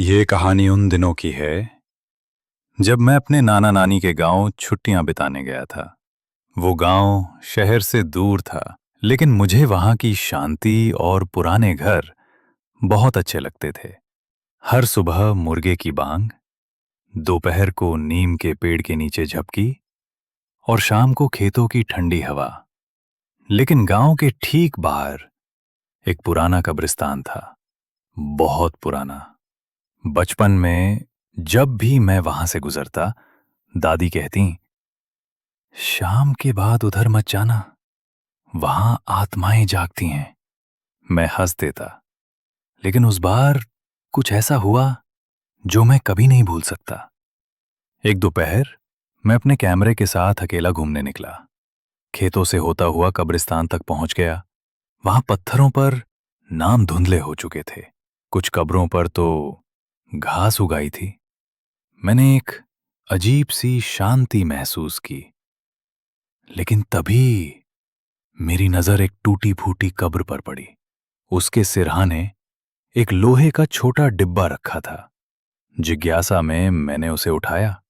ये कहानी उन दिनों की है जब मैं अपने नाना नानी के गांव छुट्टियां बिताने गया था। वो गांव शहर से दूर था, लेकिन मुझे वहां की शांति और पुराने घर बहुत अच्छे लगते थे। हर सुबह मुर्गे की बांग, दोपहर को नीम के पेड़ के नीचे झपकी और शाम को खेतों की ठंडी हवा। लेकिन गांव के ठीक बाहर एक पुराना कब्रिस्तान था, बहुत पुराना। बचपन में जब भी मैं वहां से गुजरता, दादी कहती, शाम के बाद उधर मत जाना, वहां आत्माएं जागती हैं। मैं हंस देता, लेकिन उस बार कुछ ऐसा हुआ जो मैं कभी नहीं भूल सकता। एक दोपहर मैं अपने कैमरे के साथ अकेला घूमने निकला। खेतों से होता हुआ कब्रिस्तान तक पहुंच गया। वहां पत्थरों पर नाम धुंधले हो चुके थे, कुछ कब्रों पर तो घास उगाई थी। मैंने एक अजीब सी शांति महसूस की। लेकिन तभी मेरी नजर एक टूटी फूटी कब्र पर पड़ी। उसके सिरहाने एक लोहे का छोटा डिब्बा रखा था। जिज्ञासा में मैंने उसे उठाया।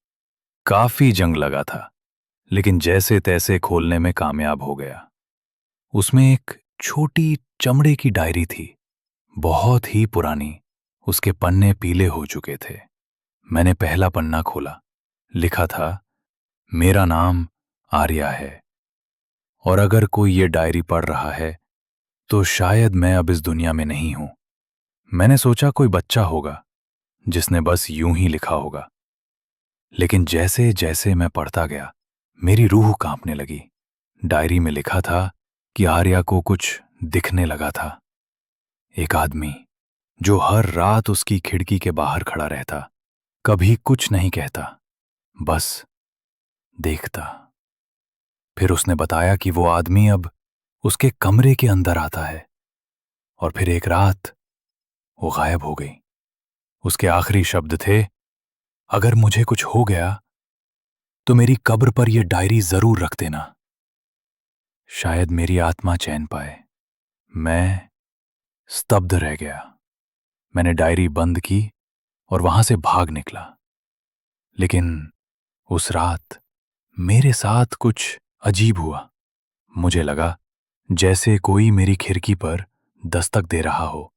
काफी जंग लगा था, लेकिन जैसे तैसे खोलने में कामयाब हो गया। उसमें एक छोटी चमड़े की डायरी थी, बहुत ही पुरानी। उसके पन्ने पीले हो चुके थे। मैंने पहला पन्ना खोला। लिखा था, मेरा नाम आर्या है, और अगर कोई ये डायरी पढ़ रहा है तो शायद मैं अब इस दुनिया में नहीं हूं। मैंने सोचा कोई बच्चा होगा जिसने बस यूं ही लिखा होगा। लेकिन जैसे जैसे मैं पढ़ता गया, मेरी रूह कांपने लगी। डायरी में लिखा था कि आर्या को कुछ दिखने लगा था। एक आदमी जो हर रात उसकी खिड़की के बाहर खड़ा रहता, कभी कुछ नहीं कहता, बस देखता। फिर उसने बताया कि वो आदमी अब उसके कमरे के अंदर आता है। और फिर एक रात वो गायब हो गई। उसके आखिरी शब्द थे, अगर मुझे कुछ हो गया तो मेरी कब्र पर यह डायरी जरूर रख देना, शायद मेरी आत्मा चैन पाए। मैं स्तब्ध रह गया। मैंने डायरी बंद की और वहां से भाग निकला। लेकिन उस रात मेरे साथ कुछ अजीब हुआ। मुझे लगा जैसे कोई मेरी खिड़की पर दस्तक दे रहा हो।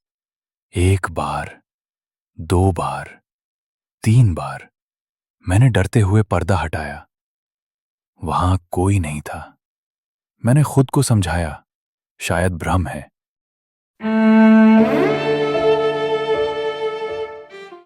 एक बार, दो बार, तीन बार। मैंने डरते हुए पर्दा हटाया। वहां कोई नहीं था। मैंने खुद को समझाया, शायद भ्रम है।